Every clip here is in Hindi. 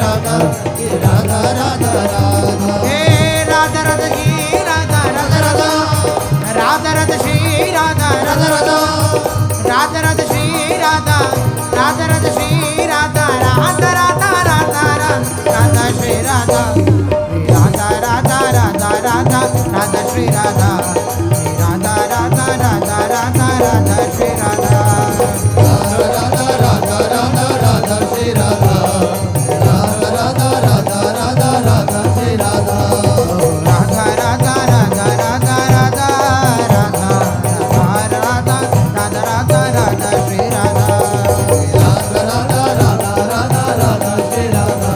राधा राधा राधा राधा हे राधा राधा जी राधा राधा राधा राधा राधा श्री राधा राधा राधा राधा राधा श्री राधा राधा राधा श्री राधा राधा राधा राधा राधा श्री राधा राधा राधा राधा राधा राधा श्री राधा राधा राधा राधा राधा राधा श्री राधा राधा राधा राधा राधा राधा श्री राधा राधा राधा राधा राधा राधा श्री राधा राधा राधा राधा राधा राधा राधा राधा राधा राधा राधा श्री राधा राधा राधा राधा राधा राधा श्री राधा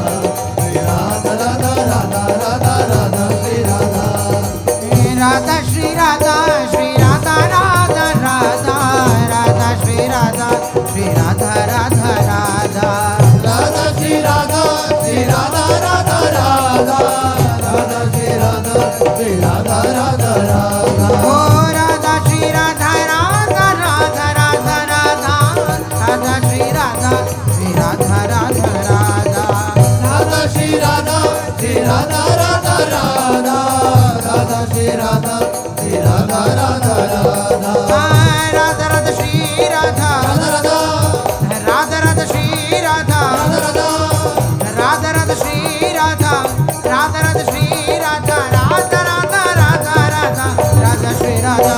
राधा राधा राधा राधा राधा श्री राधा राधा श्री राधा श्री राधा राधा राधा राधा श्री राधा राधा राधा राधा श्री राधा श्री राधा राधा राधा राधा श्री राधा श्री राधा राधा राधा ओ राधा श्री राधा राधा राधा राधा राधा राधा श्री राधा राधा राधा राधा श्री राधा श्री राधा राधा राधा राधा श्री राधा श्री राधा राधा राधा राधा राधा श्री राधा राधा राधा राधा श्री राधा राधा राधा राधा श्री राधा राधा राधा श्री राधा राधा राधा राधा राधा राधा श्री राधा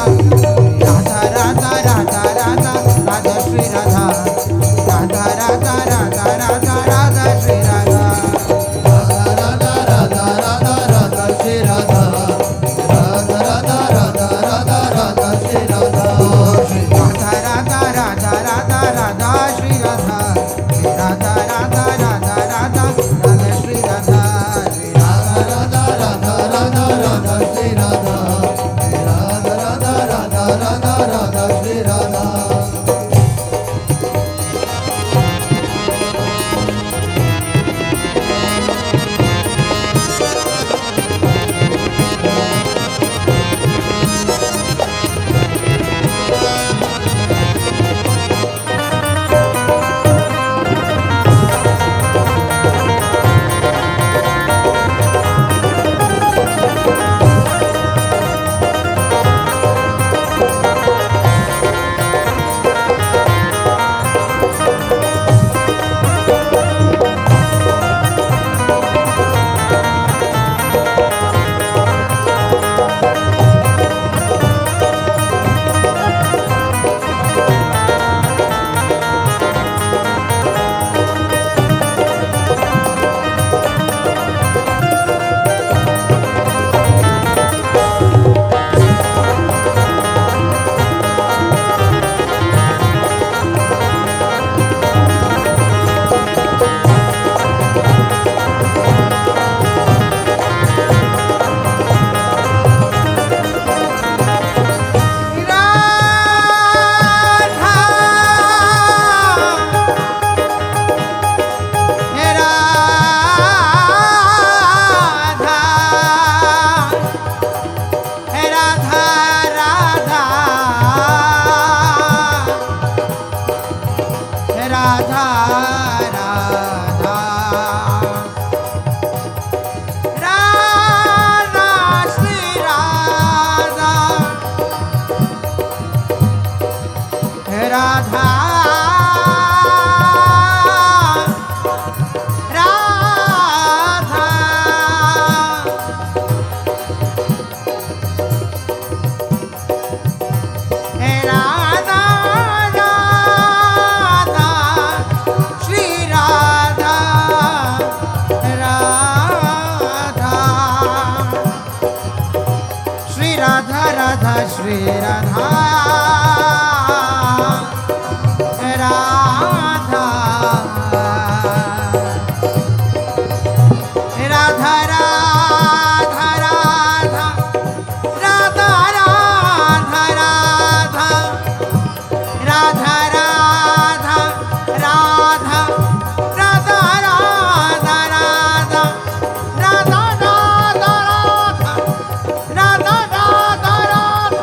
राधा राधा राधा राधा राधा श्री राधा राधा राधा राधा राधा राधा श्री राधा राधा राधा राधा राधा राधा श्री राधा राधा राधा राधा राधा राधा श्री राधा राधा राधा राधा राधा राधा श्री राधा राधा राधा राधा राधा राधा श्री राधा राधा राधा राधा राधा राधा श्री राधा राधा राधा राधा राधा राधा श्री राधा राधा राधा राधा श्री राधा राधा राधा श्री राधा राधा राधा राधा राधा राधा राधा राधा राधा राधा राधा राधा राधा राधा राधा राधा राधा राधा राधा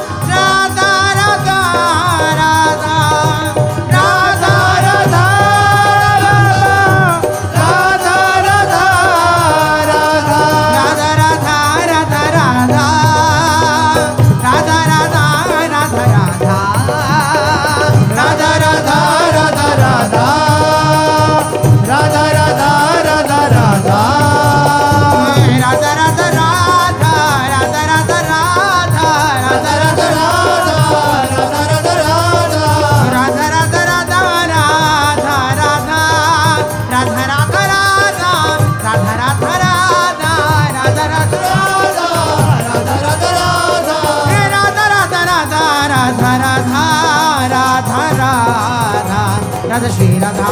श्री राधा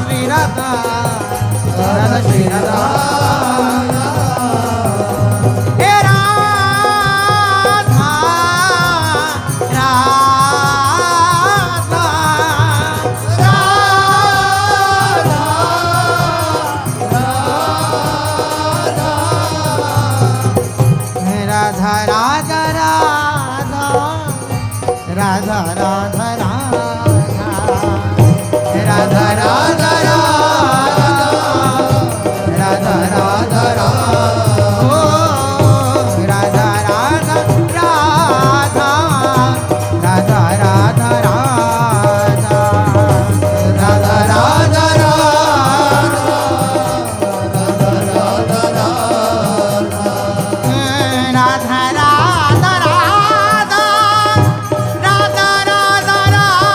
श्री राधा राधा श्री राधा हे राधा राधा राधा राधा राधा राधा राधा राधा राधा राधा राधा ओ राधा राधा राधा राधा राधा राधा राधा राधा श्री राधा राधा राधा राधा राधा राधा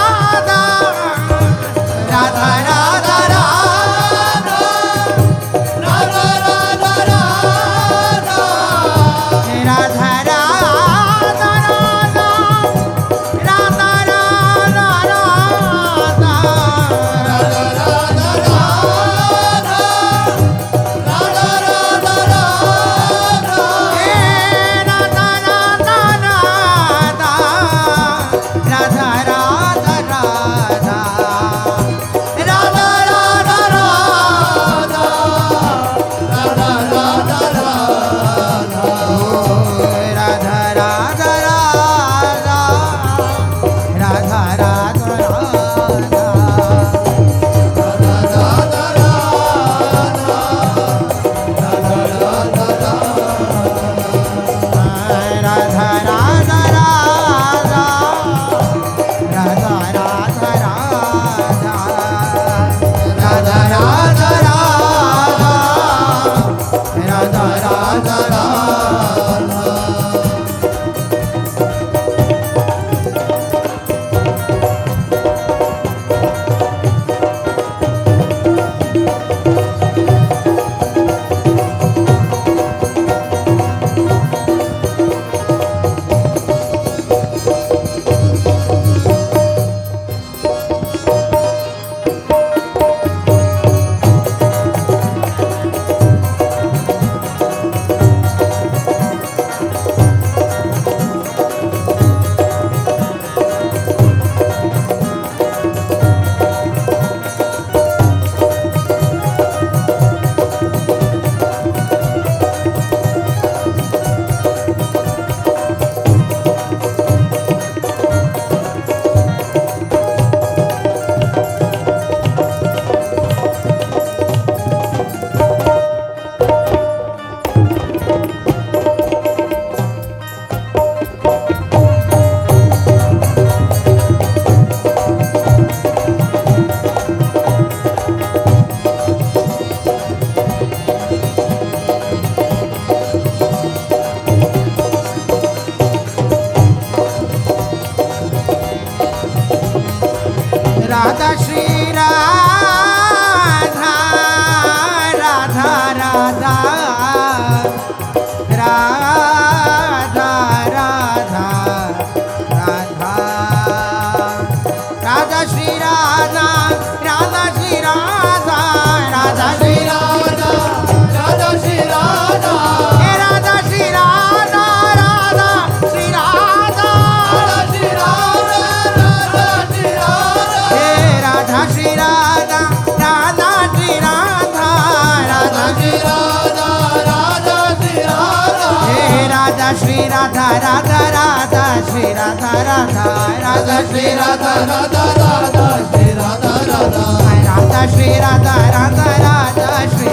राधा श्री राधा राधा श्री राधा राधा श्री राधा राधा श्री राधा हे राधा श्री राधा राधा श्री राधा राधा श्री राधा राधा श्री राधा हे राधा श्री राधा राधा श्री राधा राधा श्री राधा राधा श्री राधा हे राधा श्री राधा राधा राधा श्री राधा राधा राधा श्री राधा राधा राधा श्री राधा राधा राधा श्री राधा राधा राधा श्री राधा राधा राधा श्री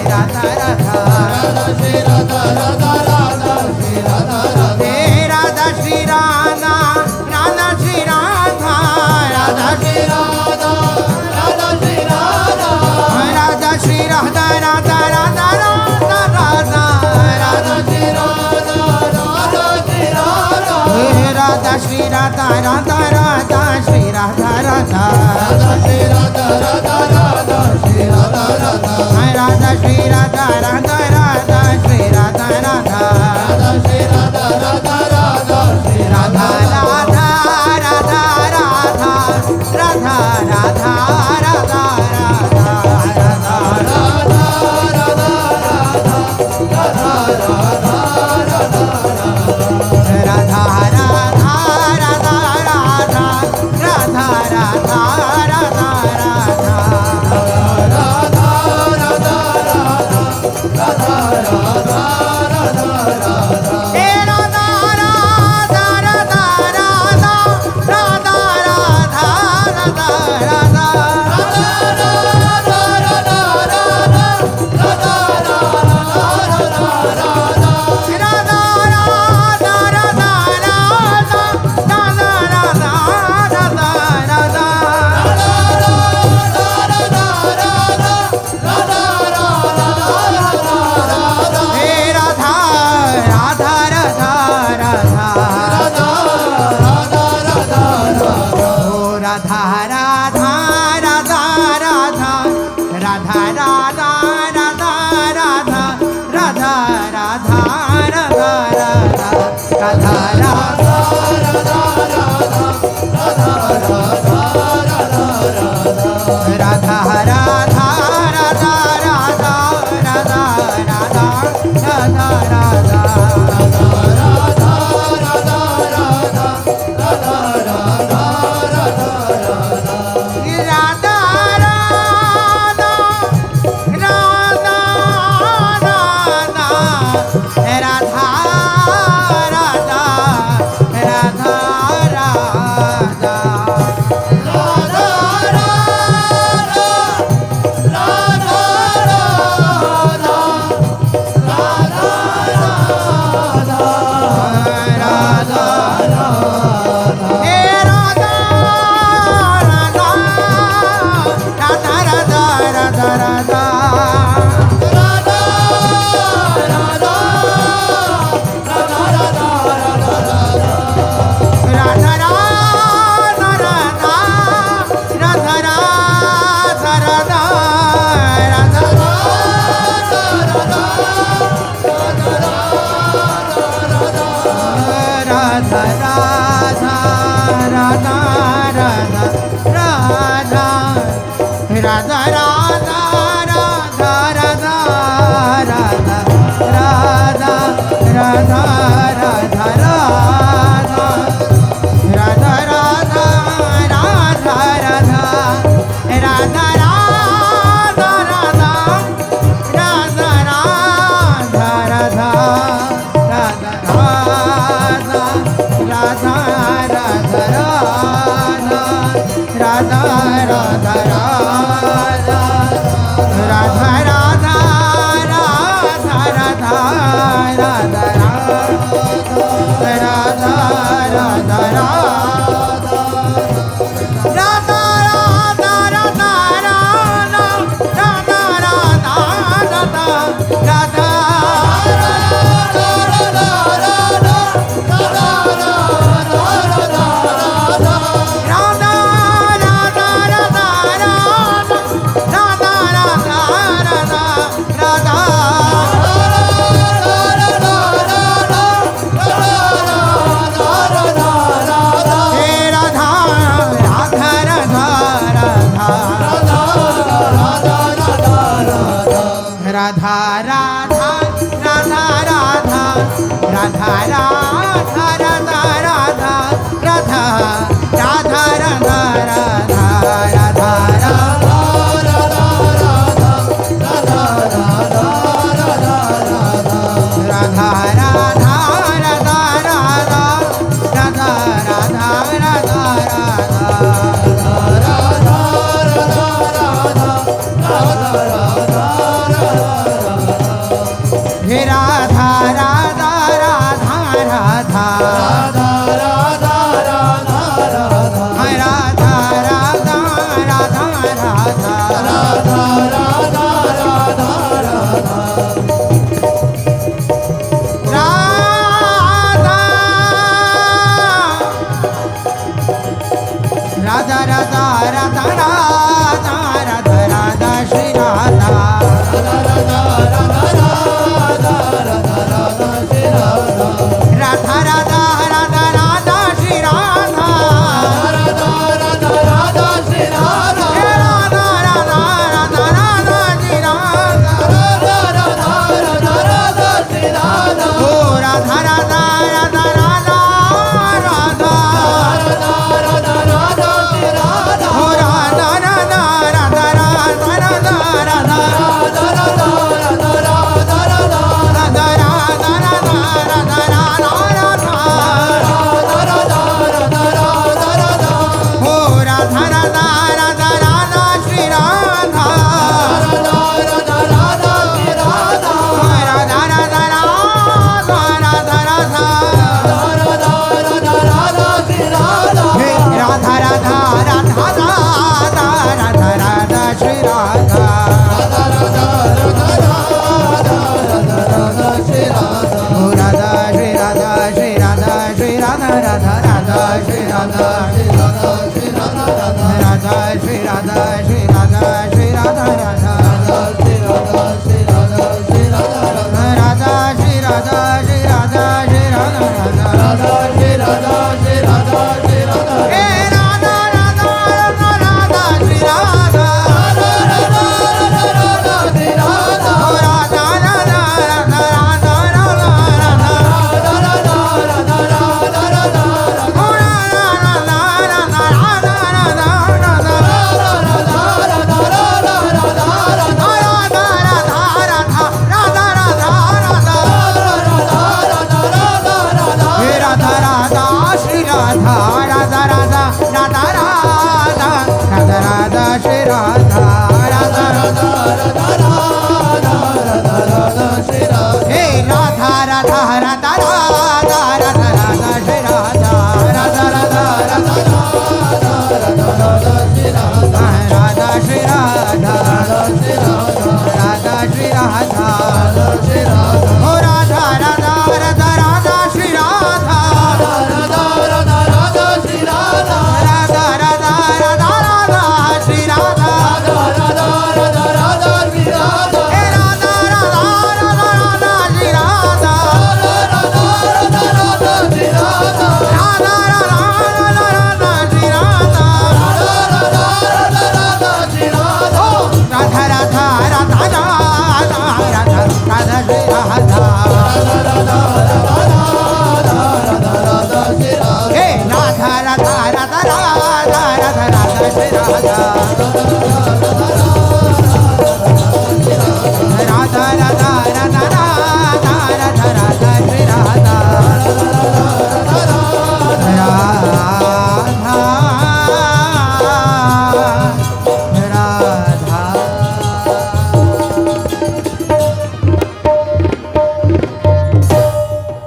राधा राधा राधा श्री राधा राधा हे राधा श्री राधा राधा श्री राधा राधा श्री राधा राधा श्री राधा राधा श्री राधा राधा राधा राधा राधा राधा श्री राधा राधा श्री राधा हे राधा श्री राधा राधा राधा श्री राधा राधा राधा श्री राधा राधा राधा श्री राधा राधा राधा श्री राधा राधा राधा श्री राधा राधा राधा श्री राधा राधा राधा श्री राधा राधा राधा राधा राधा राधा Radha